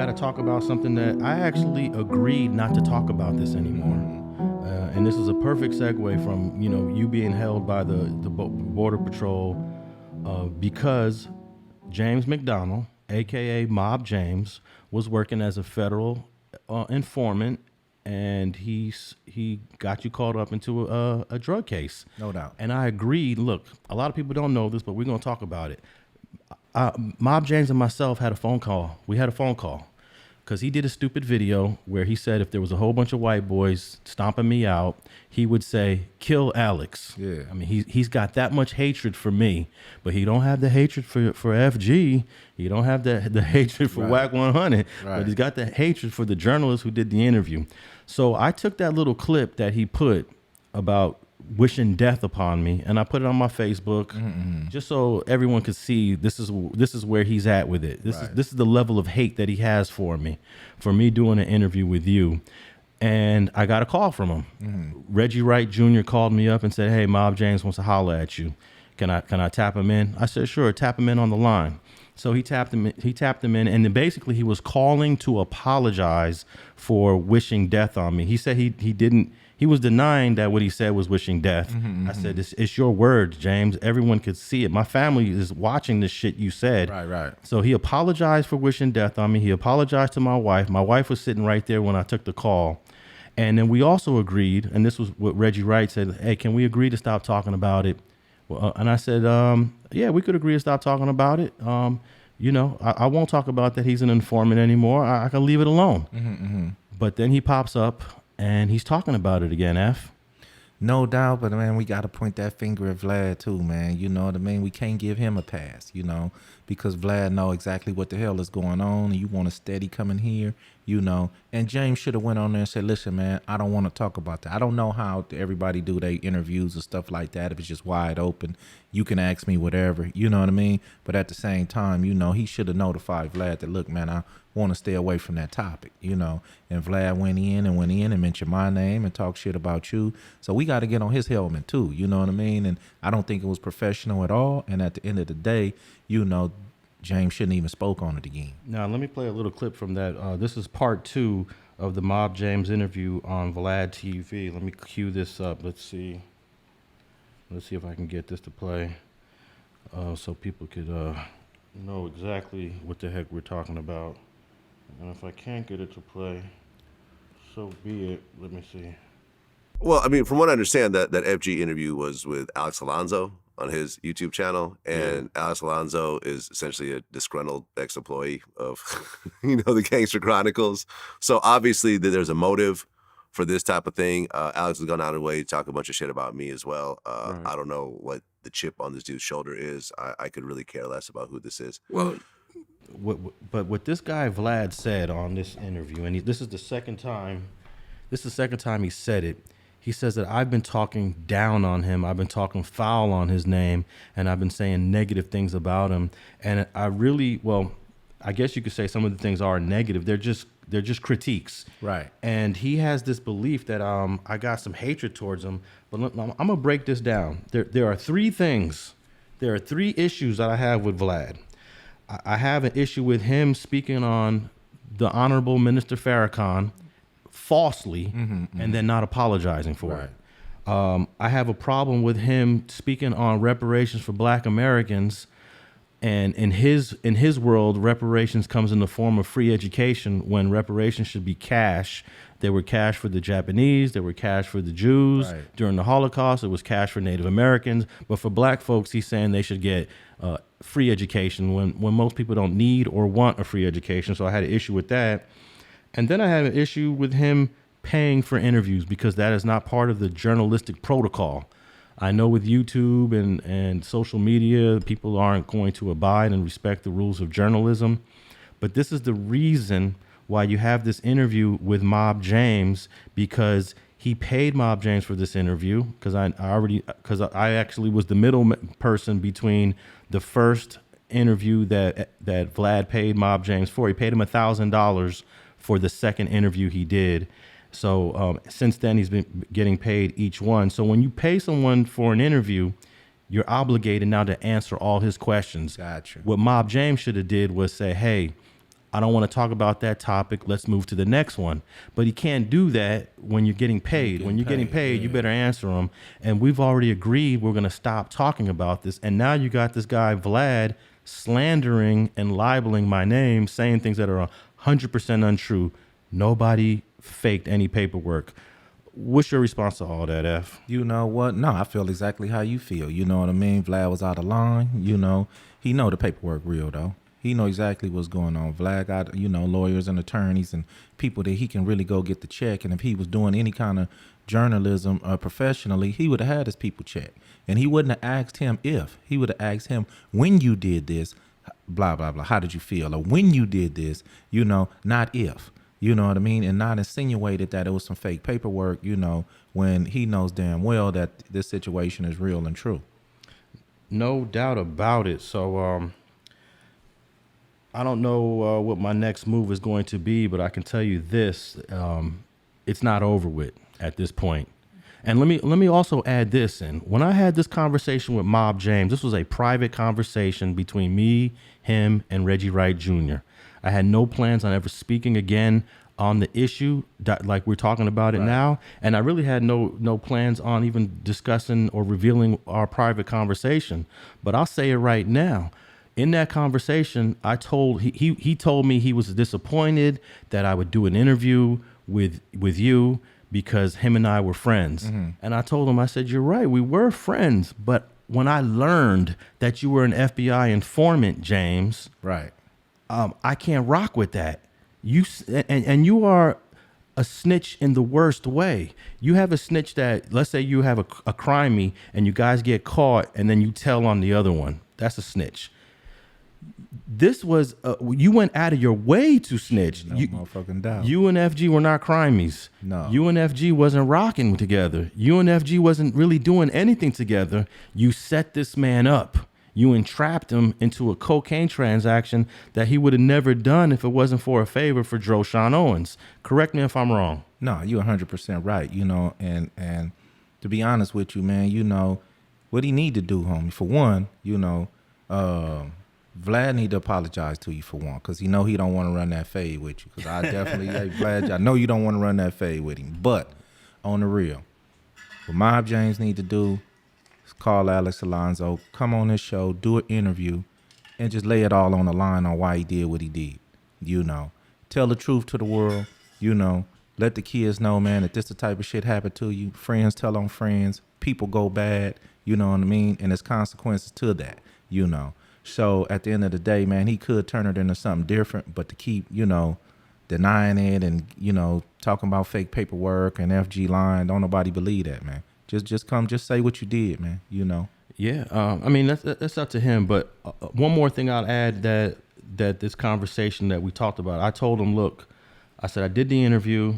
got to talk about something that I actually agreed not to talk about this anymore. And this is a perfect segue from, you being held by the Border Patrol because James McDonald, a.k.a. Mob James, was working as a federal informant, and he got you caught up into a drug case. No doubt. And I agreed. Look, a lot of people don't know this, but we're going to talk about it. Mob James and myself had a phone call. We had a phone call because he did a stupid video where he said if there was a whole bunch of white boys stomping me out, he would say, "Kill Alex." Yeah. I mean, he's got that much hatred for me, but he don't have the hatred for FG. He don't have the hatred for Whack 100, but he's got the hatred for the journalist who did the interview. So I took that little clip that he put about wishing death upon me, and I put it on my Facebook just so everyone could see this is where he's at with it. This is the level of hate that he has for me doing an interview with you. And I got a call from him. Reggie Wright Jr. called me up and said, "Hey, Mob James wants to holler at you. Can I tap him in?" I said, "Sure, tap him in on the line." So he tapped him in, and then basically he was calling to apologize for wishing death on me. He said he was denying that what he said was wishing death. I said, it's your words, James. Everyone could see it. My family is watching this shit you said. Right. So he apologized for wishing death on me. He apologized to my wife. My wife was sitting right there when I took the call. And then we also agreed, and this was what Reggie Wright said, "Hey, can we agree to stop talking about it?" And I said, yeah, we could agree to stop talking about it. I won't talk about that he's an informant anymore. I can leave it alone. But then he pops up and he's talking about it again, F. No doubt, but man, we got to point that finger at Vlad too, man. You know what I mean? We can't give him a pass, because Vlad know exactly what the hell is going on, and you want a steady coming here, And James should have went on there and said, "Listen, man, I don't want to talk about that. I don't know how everybody do their interviews and stuff like that. If it's just wide open, you can ask me whatever, you know what I mean? But at the same time, he should have notified Vlad that, look, man, I want to stay away from that topic, And Vlad went in and mentioned my name and talked shit about you. So we got to get on his helmet too, you know what I mean? And I don't think it was professional at all. And at the end of the day, James shouldn't even spoke on it again. Now, let me play a little clip from that. This is part 2 of the Mob James interview on Vlad TV. Let me cue this up. Let's see if I can get this to play so people could know exactly what the heck we're talking about. And if I can't get it to play, so be it. Let me see. Well, I mean, from what I understand, that FG interview was with Alex Alonso on his YouTube channel, and Alex Alonso is essentially a disgruntled ex-employee of, the Gangster Chronicles. So obviously there's a motive for this type of thing. Alex has gone out of the way to talk a bunch of shit about me as well. I don't know what the chip on this dude's shoulder is. I could really care less about who this is. Well, but what this guy Vlad said on this interview, and this is the second time he said it. He says that I've been talking down on him. I've been talking foul on his name, and I've been saying negative things about him. And I guess you could say some of the things are negative. They're just critiques. Right. And he has this belief that I got some hatred towards him. But I'm gonna break this down. There are 3 things. There are 3 issues that I have with Vlad. I have an issue with him speaking on the Honorable Minister Farrakhan falsely and then not apologizing for it. I have a problem with him speaking on reparations for Black Americans, and in his world, reparations comes in the form of free education when reparations should be cash. There were cash for the Japanese, there were cash for the Jews during the Holocaust, it was cash for Native Americans, but for Black folks, he's saying they should get free education when most people don't need or want a free education. So I had an issue with that. And then I had an issue with him paying for interviews because that is not part of the journalistic protocol. I know with YouTube and social media, people aren't going to abide and respect the rules of journalism. But this is the reason why you have this interview with Mob James, because he paid Mob James for this interview, because I actually was the middle person between the first interview that Vlad paid Mob James for. He paid him $1,000 for the second interview he did. So since then, he's been getting paid each one. So when you pay someone for an interview, you're obligated now to answer all his questions. Gotcha. What Mob James should have did was say, "Hey, I don't want to talk about that topic. Let's move to the next one. But he can't do that when you're getting paid. When you're getting paid, you better answer him. And we've already agreed we're going to stop talking about this. And now you got this guy, Vlad, slandering and libeling my name, saying things that are 100% untrue. Nobody faked any paperwork. What's your response to all that, F? You know what? No, I feel exactly how you feel. You know what I mean? Vlad was out of line. You know, he know the paperwork real, though. He know exactly what's going on. Vlad got, you know, lawyers and attorneys and people that he can really go get the check. And if he was doing any kind of journalism professionally, he would have had his people check. And he wouldn't have asked him if. He would have asked him, when you did this, blah, blah, blah, how did you feel? Or when you did this, you know, not if. You know what I mean? And not insinuated that it was some fake paperwork, you know, when he knows damn well that this situation is real and true. No doubt about it. So I don't know what my next move is going to be, but I can tell you this. It's not over with at this point. And let me also add this in. When I had this conversation with Mob James, this was a private conversation between me, him, and Reggie Wright Jr. I had no plans on ever speaking again on the issue like we're talking about it now. And I really had no plans on even discussing or revealing our private conversation. But I'll say it right now. In that conversation, he told me he was disappointed that I would do an interview with you because him and I were friends. Mm-hmm. And I told him, I said, you're right, we were friends. But when I learned that you were an FBI informant, James, right. I can't rock with that. And you are a snitch in the worst way. You have a snitch that, let's say you have a crimey and you guys get caught and then you tell on the other one. That's a snitch. This was, you went out of your way to snitch. No motherfucking doubt. You and FG were not crimies. No. You and FG wasn't rocking together. You and FG wasn't really doing anything together. You set this man up. You entrapped him into a cocaine transaction that he would have never done if it wasn't for a favor for Droshan Owens. Correct me if I'm wrong. No, you're 100% right. You know, and to be honest with you, man, you know, what he need to do, homie, for one, you know, Vlad need to apologize to you for one, because he know he don't want to run that fade with you. Because I definitely, hey, Vlad, I know you don't want to run that fade with him. But on the real, what Mob James need to do is call Alex Alonso, come on this show, do an interview, and just lay it all on the line on why he did what he did. You know, tell the truth to the world. You know, let the kids know, man, that this the type of shit happen to you. Friends tell on friends. People go bad. You know what I mean? And there's consequences to that. You know. So at the end of the day, man, he could turn it into something different, but to keep, you know, denying it and, you know, talking about fake paperwork and FG lying, don't nobody believe that, man. Just come, just say what you did, man, you know. Yeah, I mean, that's up to him. But one more thing I'll add that this conversation that we talked about, I told him, look, I said, I did the interview.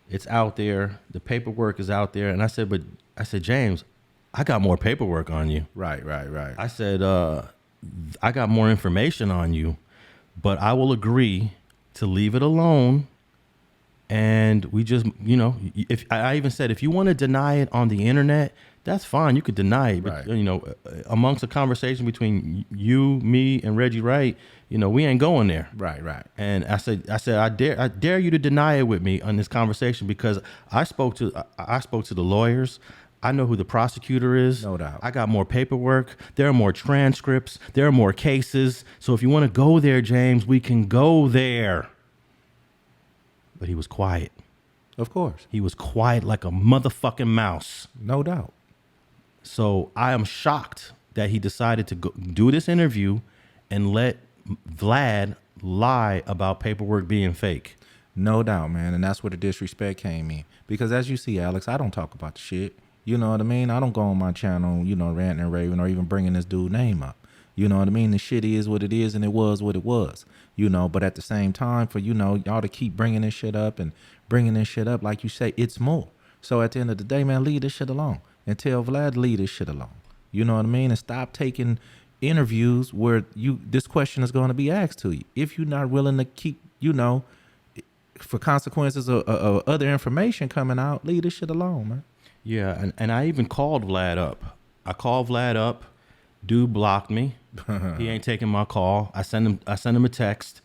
It's out there. The paperwork is out there. And I said, James, I got more paperwork on you. Right. I said, I got more information on you, but I will agree to leave it alone. And we just, you know, if I even said, if you want to deny it on the internet, that's fine. You could deny it. Right. But, you know, amongst a conversation between you, me, and Reggie Wright, you know, we ain't going there. Right. And I said, I dare you to deny it with me on this conversation, because I spoke to the lawyers. I know who the prosecutor is. No doubt. I got more paperwork. There are more transcripts. There are more cases. So if you want to go there, James, we can go there. But he was quiet. Of course. He was quiet like a motherfucking mouse. No doubt. So I am shocked that he decided to go do this interview and let Vlad lie about paperwork being fake. No doubt, man. And that's where the disrespect came in. Because as you see, Alex, I don't talk about the shit. You know what I mean? I don't go on my channel, you know, ranting and raving or even bringing this dude's name up. You know what I mean? The shit is what it is, and it was what it was. You know, but at the same time, for, you know, y'all to keep bringing this shit up, like you say, it's more. So at the end of the day, man, leave this shit alone. And tell Vlad to leave this shit alone. You know what I mean? And stop taking interviews where this question is going to be asked to you. If you're not willing to keep, you know, for consequences of other information coming out, leave this shit alone, man. Yeah, and I even called Vlad up. I called Vlad up. Dude blocked me. He ain't taking my call. I sent him a text.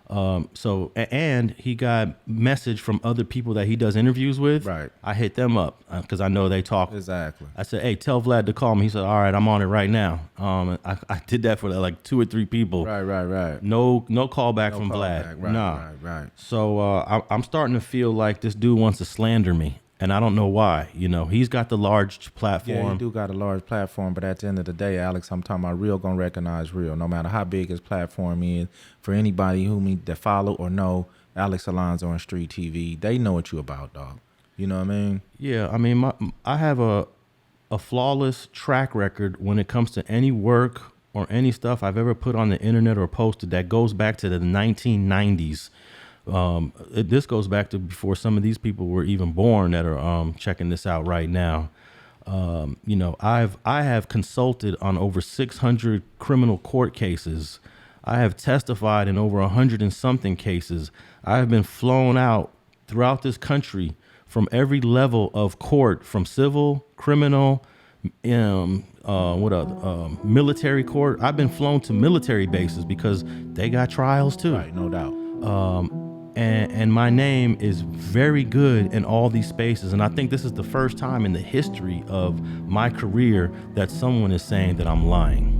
And he got message from other people that he does interviews with. Right. I hit them up because I know they talk. Exactly. I said, hey, tell Vlad to call me. He said, all right, I'm on it right now. I did that for like 2 or 3 people. Right. No callback from call Vlad. back. Right, nah. right. So I'm starting to feel like this dude wants to slander me. And I don't know why. You know, he's got the large platform. Yeah, he do got a large platform, but at the end of the day, Alex, I'm talking about real gonna recognize real, no matter how big his platform is. For anybody that follow or know Alex Alonso and StreetTV, they know what you about, dog. You know what I mean? Yeah, I mean, I have a flawless track record when it comes to any work or any stuff I've ever put on the internet or posted that goes back to the 1990s. This goes back to before some of these people were even born that are checking this out right now. You know, I have consulted on over 600 criminal court cases. I have testified in over 100 and something cases. I have been flown out throughout this country from every level of court, from civil, criminal, military court. I've been flown to military bases because they got trials too. Right, no doubt. And my name is very good in all these spaces. And I think this is the first time in the history of my career that someone is saying that I'm lying.